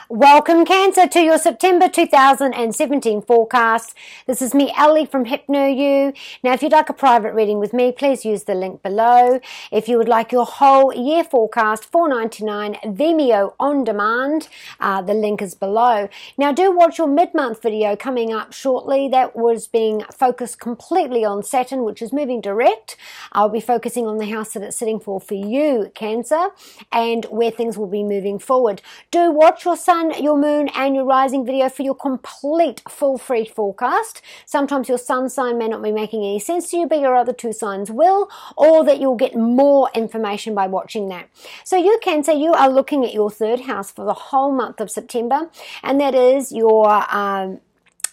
Welcome, Cancer, to your September 2017 forecast. This is me, Ellie from Hypnoyouellie. Now, if you'd like a private reading with me, please use the link below. If you would like your whole year forecast, $4.99 Vimeo on demand, the link is below. Now, do watch your mid-month video coming up shortly. That was being focused completely on Saturn, which is moving direct. I'll be focusing on the house that it's sitting for you, Cancer, and where things will be moving forward. Do watch your sun, your moon, and your rising video for your complete full free forecast. Sometimes your sun sign may not be making any sense to you, but your other two signs will, or that you'll get more information by watching that. So you, Cancer, you are looking at your third house for the whole month of September, and that is your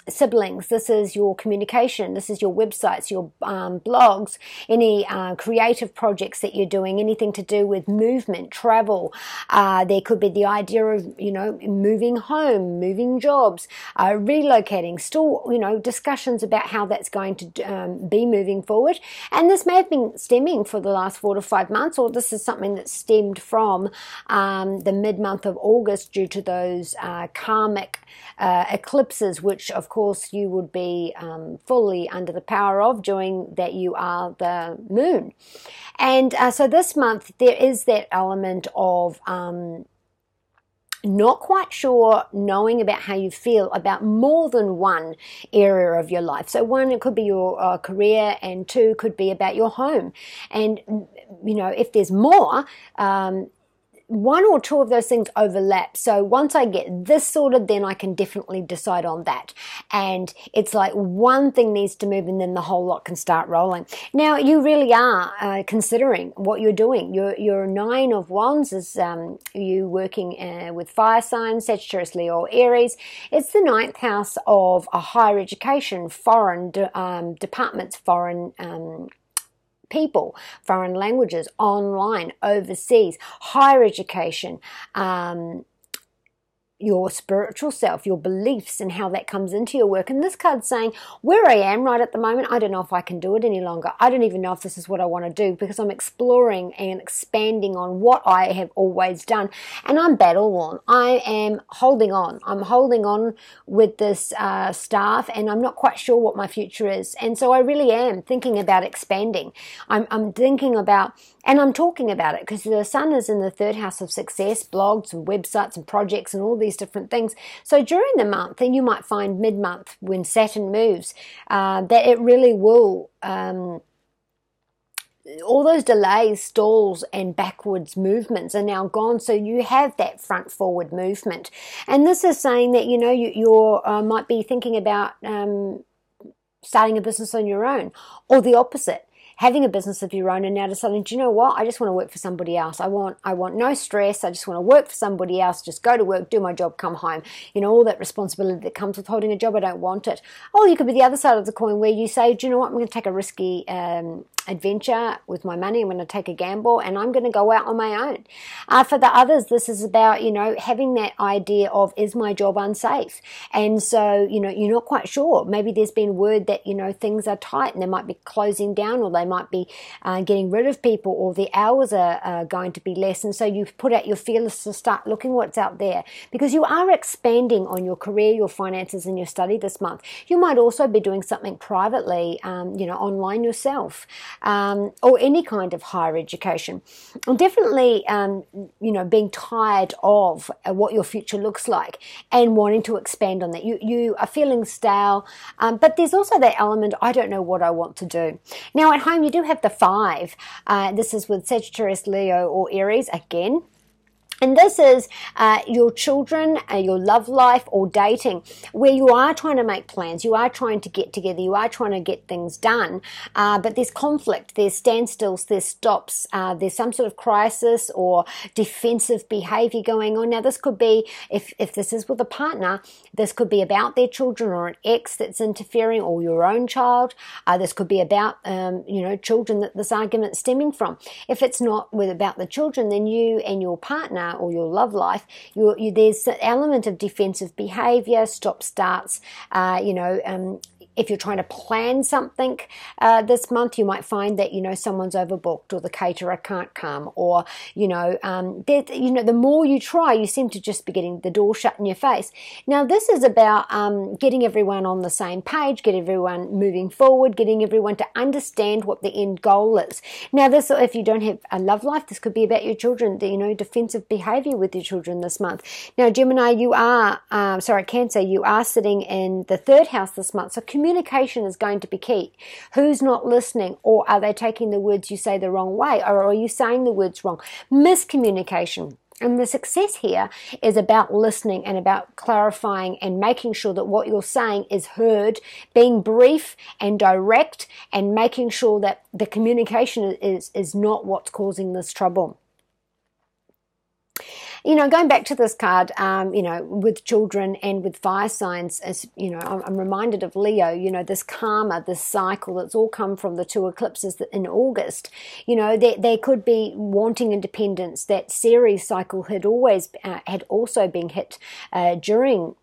siblings. This is your communication. This is your websites, your blogs, any creative projects that you're doing, anything to do with movement, travel. There could be the idea of, moving home, moving jobs, relocating, still, discussions about how that's going to be moving forward. And this may have been stemming for the last 4 to 5 months, or this is something that stemmed from the mid-month of August due to those karmic eclipses, which of course you would be fully under the power of, during that you are the moon. And so this month there is that element of not quite sure, knowing about how you feel about more than one area of your life. So one, it could be your career, and two could be about your home. And if there's more, one or two of those things overlap. So once I get this sorted, then I can definitely decide on that. And it's like one thing needs to move and then the whole lot can start rolling. Now, you really are considering what you're doing. Your 9 of Wands is you working with fire signs, Sagittarius, Leo, or Aries. It's the 9th house of a higher education, foreign departments, foreign people, foreign languages, online, overseas, higher education, your spiritual self, your beliefs, and how that comes into your work. And this card's saying, where I am right at the moment, I don't know if I can do it any longer. I don't even know if this is what I want to do, because I'm exploring and expanding on what I have always done. And I'm battle worn. I am holding on. I'm holding on with this staff, and I'm not quite sure what my future is. And so I really am thinking about expanding. I'm thinking about, and I'm talking about it, because the sun is in the 3rd house of success, blogs and websites and projects and all these different things. So during the month, and you might find mid-month when Saturn moves, that it really will, all those delays, stalls, and backwards movements are now gone. So you have that front forward movement. And this is saying that, you might be thinking about starting a business on your own, or the opposite, having a business of your own and now deciding, do you know what, I just want to work for somebody else. I want no stress. I just want to work for somebody else, just go to work, do my job, come home. All that responsibility that comes with holding a job, I don't want it. Or you could be the other side of the coin, where you say, do you know what, I'm going to take a risky adventure with my money. I'm going to take a gamble, and I'm going to go out on my own. For the others, this is about, having that idea of, is my job unsafe? And so, you're not quite sure. Maybe there's been word that, things are tight and they might be closing down, or they might be getting rid of people, or the hours are going to be less. And so you've put out your feelers to start looking what's out there, because you are expanding on your career, your finances, and your study this month. You might also be doing something privately, online yourself. Or any kind of higher education. And definitely, being tired of what your future looks like and wanting to expand on that. You are feeling stale, but there's also that element, I don't know what I want to do. Now at home, you do have the 5. This is with Sagittarius, Leo, or Aries again. And this is your children, your love life, or dating, where you are trying to make plans, you are trying to get together, you are trying to get things done, but there's conflict, there's standstills, there's stops, there's some sort of crisis or defensive behavior going on. Now this could be, if this is with a partner, this could be about their children, or an ex that's interfering, or your own child. This could be about, children that this argument's stemming from. If it's not about the children, then you and your partner or your love life, there's an element of defensive behavior, stop starts, if you're trying to plan something this month, you might find that, someone's overbooked or the caterer can't come, or, the more you try, you seem to just be getting the door shut in your face. Now, this is about getting everyone on the same page, get everyone moving forward, getting everyone to understand what the end goal is. Now, this, if you don't have a love life, this could be about your children, defensive behavior with your children this month. Now, Gemini, Cancer, you are sitting in the 3rd house this month, so communication is going to be key. Who's not listening, or are they taking the words you say the wrong way, or are you saying the words wrong? Miscommunication. And the success here is about listening and about clarifying and making sure that what you're saying is heard, being brief and direct, and making sure that the communication is not what's causing this trouble. Going back to this card, with children and with fire signs, as I'm reminded of Leo, this karma, this cycle that's all come from the 2 eclipses in August. There could be wanting independence. That Ceres cycle had also been hit during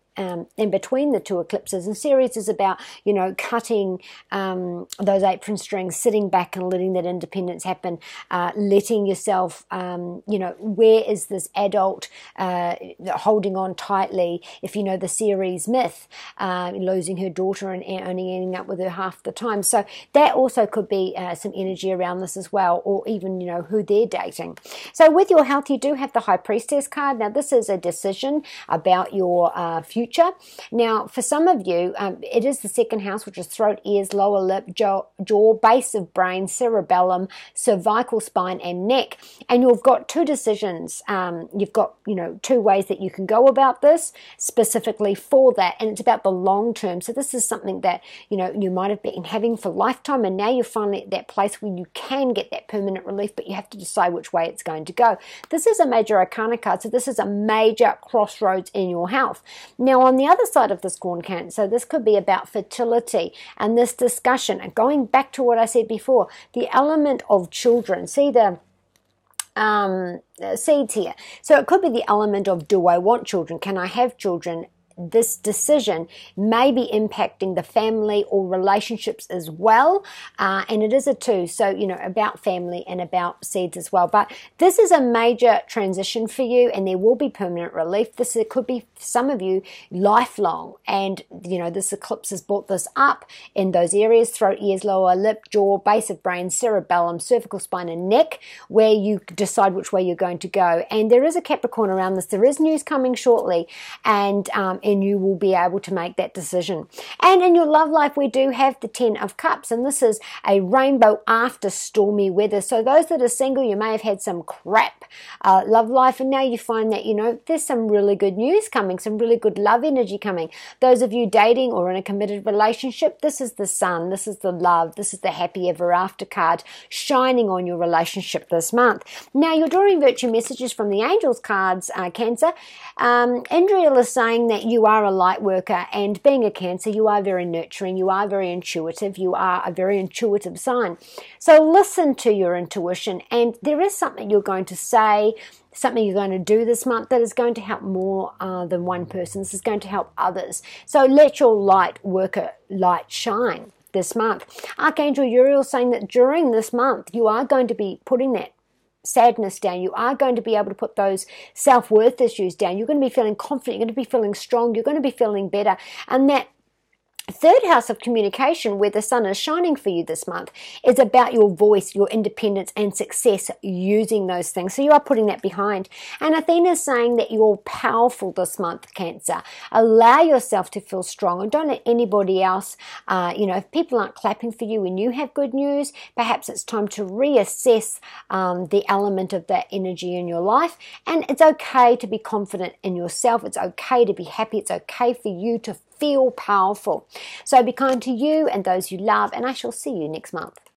in between the 2 eclipses. And Ceres is about, cutting those apron strings, sitting back and letting that independence happen, letting yourself, where is this adult holding on tightly? If you know the Ceres myth, losing her daughter and only ending up with her half the time. So that also could be some energy around this as well, or even, who they're dating. So with your health, you do have the High Priestess card. Now, this is a decision about your future. Now, for some of you, it is the 2nd house, which is throat, ears, lower lip, jaw, base of brain, cerebellum, cervical spine, and neck. And you've got 2 decisions. You've got, 2 ways that you can go about this specifically for that. And it's about the long term. So this is something that, you might have been having for lifetime. And now you're finally at that place where you can get that permanent relief, but you have to decide which way it's going to go. This is a major arcana card. So this is a major crossroads in your health. Now, on the other side of this corn, Cancer, this could be about fertility and this discussion. And going back to what I said before, the element of children. See the seeds here. So it could be the element of, do I want children? Can I have children? This decision may be impacting the family or relationships as well, and it is a 2, so about family and about seeds as well. But this is a major transition for you, and there will be permanent relief. It could be some of you lifelong, and this eclipse has brought this up in those areas: throat, ears, lower lip, jaw, base of brain, cerebellum, cervical spine, and neck, where you decide which way you're going to go. And there is a Capricorn around this. There is news coming shortly, and you will be able to make that decision. And in your love life, we do have the 10 of Cups, and this is a rainbow after stormy weather. So those that are single, you may have had some crap love life, and now you find that, there's some really good news coming, some really good love energy coming. Those of you dating or in a committed relationship, this is the sun, this is the love, this is the happy ever after card shining on your relationship this month. Now, you're drawing virtue messages from the angels cards, Cancer. Indriel is saying that you are a light worker, and being a Cancer, you are very nurturing, you are very intuitive, you are a very intuitive sign. So listen to your intuition, and there is something you're going to say, something you're going to do this month that is going to help more than one person. This is going to help others. So let your light worker light shine this month. Archangel Uriel saying that during this month, you are going to be putting that sadness down. You are going to be able to put those self-worth issues down. You're going to be feeling confident. You're going to be feeling strong. You're going to be feeling better. And that 3rd house of communication, where the sun is shining for you this month, is about your voice, your independence and success using those things. So you are putting that behind. And Athena is saying that you're powerful this month, Cancer. Allow yourself to feel strong, and don't let anybody else, if people aren't clapping for you when you have good news, perhaps it's time to reassess the element of that energy in your life. And it's okay to be confident in yourself. It's okay to be happy. It's okay for you to feel powerful. So be kind to you and those you love, and I shall see you next month.